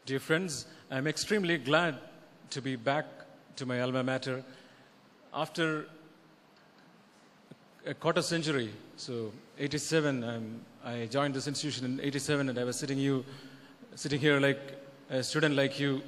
Dear friends, I'm extremely glad to be back to my alma mater after a quarter century. So 87, I joined this institution in 87, and I was sitting here like a student like you.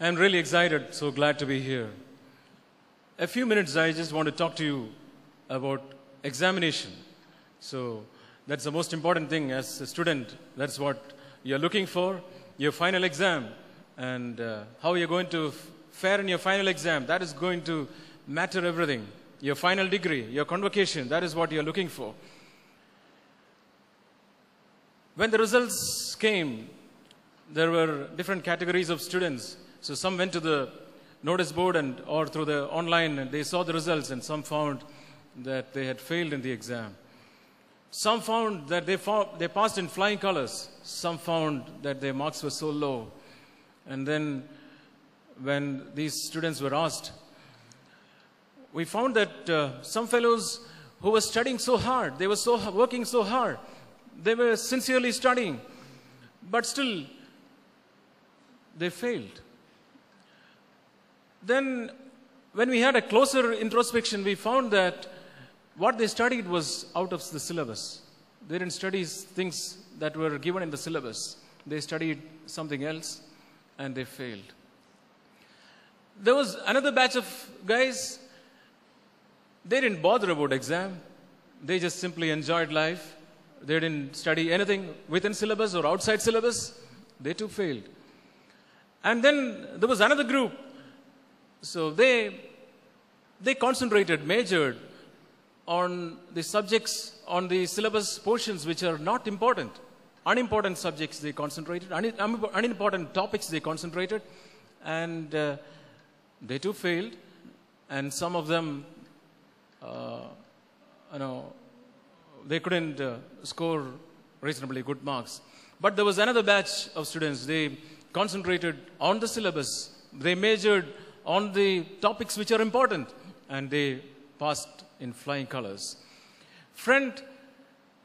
I'm really excited, so glad to be here. A few minutes, I just want to talk to you about examination. So that's the most important thing as a student. That's what you're looking for, your final exam, and how you're going to fare in your final exam. That is going to matter everything. Your final degree, your convocation, that is what you're looking for. When the results came, there were different categories of students. So some went to the notice board or through the online, and they saw the results, and some found that they had failed in the exam. Some found that they passed in flying colors. Some found that their marks were so low. And then when these students were asked, we found that some fellows who were studying so hard, they were working so hard, they were sincerely studying, but still they failed. Then when we had a closer introspection, we found that what they studied was out of the syllabus. They didn't study things that were given in the syllabus. They studied something else, and they failed. There was another batch of guys. They didn't bother about exam. They just simply enjoyed life. They didn't study anything within syllabus or outside syllabus. They too failed. And then there was another group. So they concentrated, majored on the subjects, on the syllabus portions which are not important. Unimportant subjects they concentrated, unimportant topics they concentrated, and they too failed. And some of them, they couldn't score reasonably good marks. But there was another batch of students. They concentrated on the syllabus. They majored on the topics which are important, and they passed in flying colors. Friend,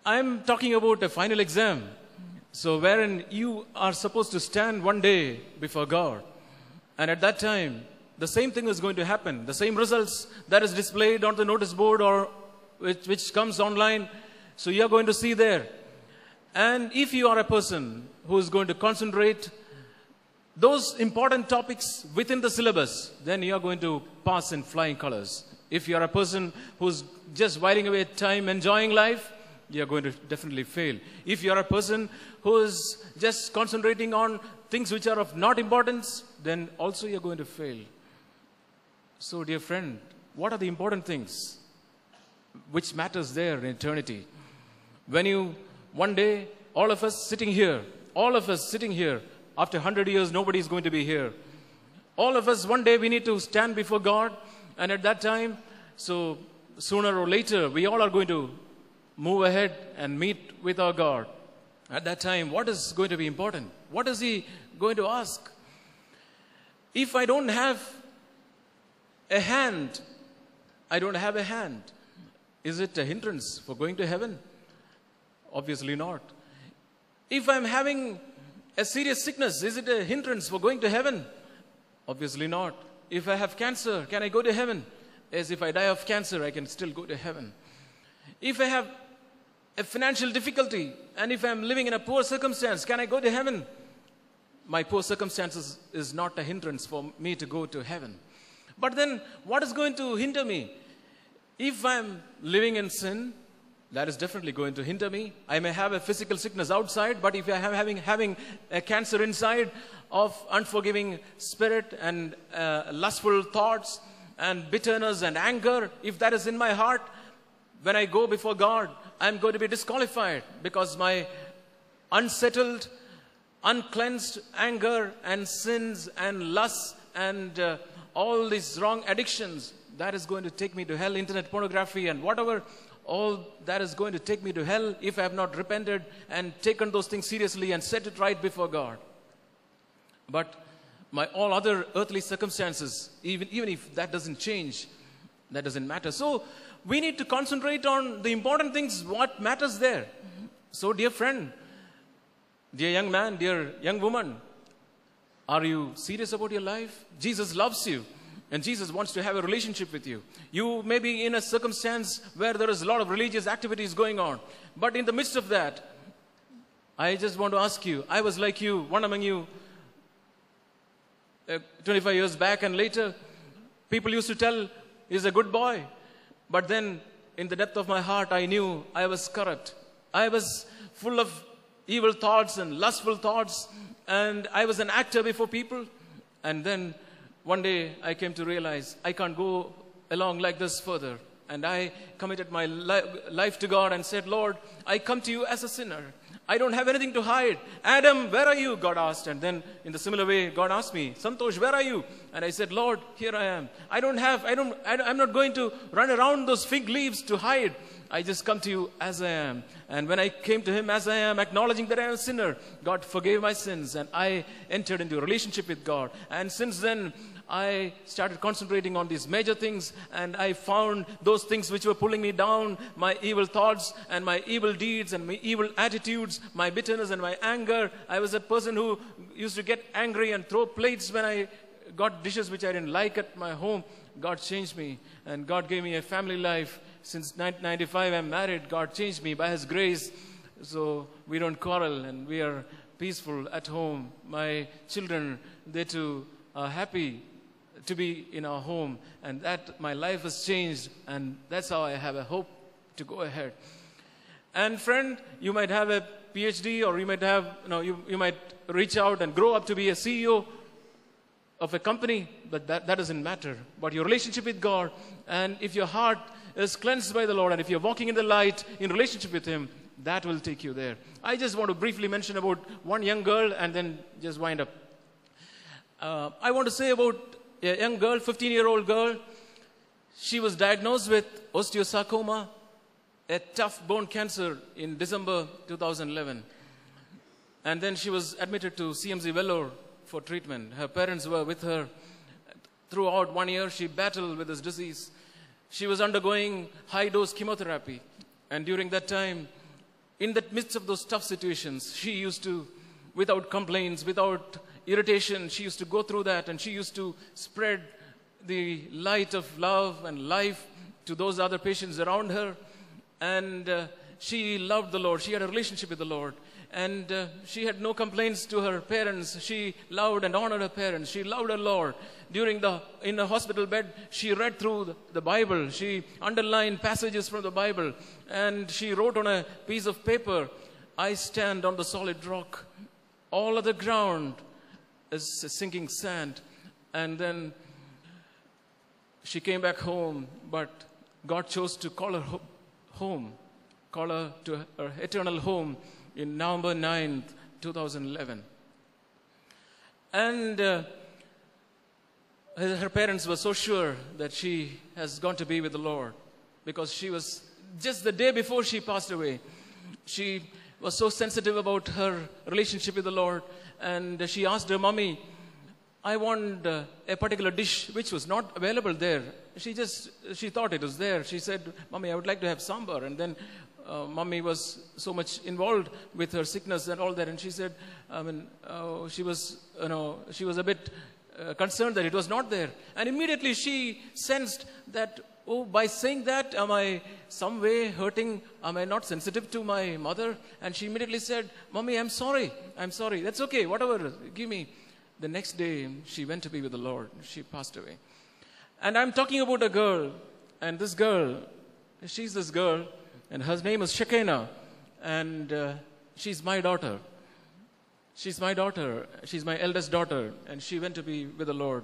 I'm talking about a final exam. So wherein you are supposed to stand one day before God. And at that time, the same thing is going to happen. The same results that is displayed on the notice board or which comes online. So you're going to see there. And if you are a person who is going to concentrate those important topics within the syllabus, then you are going to pass in flying colors. If you are a person who's just whiling away time, enjoying life, you are going to definitely fail. If you are a person who is just concentrating on things which are of not importance, then also you are going to fail. So, dear friend, what are the important things which matters there in eternity? When one day, all of us sitting here, after 100 years, nobody is going to be here. All of us, one day, we need to stand before God. And at that time, so sooner or later, we all are going to move ahead and meet with our God. At that time, what is going to be important? What is He going to ask? If I don't have a hand, is it a hindrance for going to heaven? Obviously not. If I'm having a serious sickness, is it a hindrance for going to heaven? Obviously not. If I have cancer, can I go to heaven? As if I die of cancer, I can still go to heaven. If I have a financial difficulty, and if I'm living in a poor circumstance, can I go to heaven? My poor circumstances is not a hindrance for me to go to heaven. But then, what is going to hinder me? If I'm living in sin, that is definitely going to hinder me. I may have a physical sickness outside, but if I am having a cancer inside of unforgiving spirit and lustful thoughts and bitterness and anger, if that is in my heart, when I go before God, I'm going to be disqualified because my unsettled, uncleansed anger and sins and lusts and all these wrong addictions, that is going to take me to hell. Internet pornography and whatever, all that is going to take me to hell if I have not repented and taken those things seriously and set it right before God. But my all other earthly circumstances, even if that doesn't change, that doesn't matter. So we need to concentrate on the important things, what matters there. So dear friend, Dear young man, dear young woman, are you serious about your life? Jesus loves you. And Jesus wants to have a relationship with you. You may be in a circumstance where there is a lot of religious activities going on. But in the midst of that, I just want to ask you, I was like you, one among you, 25 years back and later, people used to tell, he's a good boy. But then, in the depth of my heart, I knew I was corrupt. I was full of evil thoughts and lustful thoughts. And I was an actor before people. And then, one day, I came to realize I can't go along like this further. And I committed my life to God and said, Lord, I come to you as a sinner. I don't have anything to hide. Adam, where are you? God asked. And then in the similar way, God asked me, Santosh, where are you? And I said, Lord, here I am. I'm not going to run around those fig leaves to hide. I just come to you as I am. And when I came to him as I am, acknowledging that I am a sinner, God forgave my sins and I entered into a relationship with God. And since then, I started concentrating on these major things, and I found those things which were pulling me down, my evil thoughts and my evil deeds and my evil attitudes, my bitterness and my anger. I was a person who used to get angry and throw plates when I got dishes which I didn't like at my home. God changed me, and God gave me a family life. Since 1995, I'm married. God changed me by His grace. So we don't quarrel, and we are peaceful at home. My children, they too are happy to be in our home, and that my life has changed, and that's how I have a hope to go ahead. And friend, you might have a PhD, or you might have, you might reach out and grow up to be a CEO of a company, but that doesn't matter. But your relationship with God, and if your heart is cleansed by the Lord, and if you're walking in the light in relationship with Him, that will take you there. I just want to briefly mention about one young girl and then just wind up. I want to say about a young girl, 15-year-old girl. She was diagnosed with osteosarcoma, a tough bone cancer, in December 2011. And then she was admitted to CMC Vellore for treatment. Her parents were with her throughout 1 year. She battled with this disease. She was undergoing high-dose chemotherapy. And during that time, in the midst of those tough situations, she used to, without complaints, without irritation, she used to go through that, and she used to spread the light of love and life to those other patients around her. And she loved the Lord. She had a relationship with the Lord. And she had no complaints to her parents. She loved and honored her parents. She loved her Lord. In the hospital bed, she read through the Bible. She underlined passages from the Bible. And she wrote on a piece of paper, I stand on the solid rock. All of the ground is sinking sand. And then she came back home, but God chose to call her home, call her to her eternal home in November 9th, 2011. And her parents were so sure that she has gone to be with the Lord, because she was, just the day before she passed away, she was so sensitive about her relationship with the Lord. And she asked her mommy, I want a particular dish which was not available there. She thought it was there. She said, Mommy, I would like to have sambar. And then mommy was so much involved with her sickness and all that. And she said, she was a bit concerned that it was not there. And immediately she sensed that, oh, by saying that, am I some way hurting? Am I not sensitive to my mother? And she immediately said, Mommy, I'm sorry. That's okay. Whatever. Give me. The next day, she went to be with the Lord. She passed away. And I'm talking about a girl. And this girl, she's this girl. And her name is Shekinah. And she's my daughter. She's my daughter. She's my eldest daughter. And she went to be with the Lord.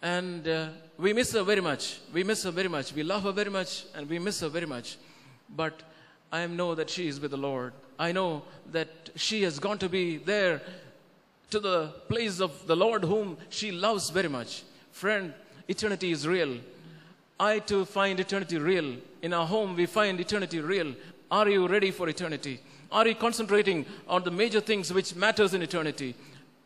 And we miss her very much. We miss her very much. We love her very much, and we miss her very much. But I know that she is with the Lord. I know that she has gone to be there to the place of the Lord whom she loves very much. Friend, eternity is real. I too find eternity real. In our home, we find eternity real. Are you ready for eternity? Are you concentrating on the major things which matters in eternity?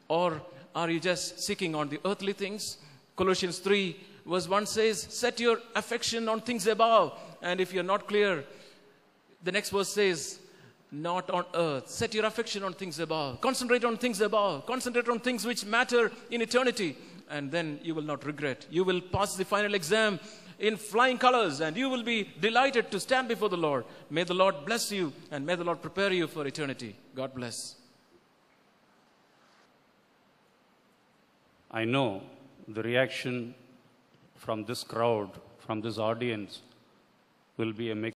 Or are you just seeking on the earthly things? Colossians 3 verse 1 says, set your affection on things above. And if you're not clear, the next verse says, not on earth. Set your affection on things above. Concentrate on things above. Concentrate on things which matter in eternity. And then you will not regret. You will pass the final exam in flying colors, and you will be delighted to stand before the Lord. May the Lord bless you, and may the Lord prepare you for eternity. God bless. I know the reaction from this crowd, from this audience, will be a mix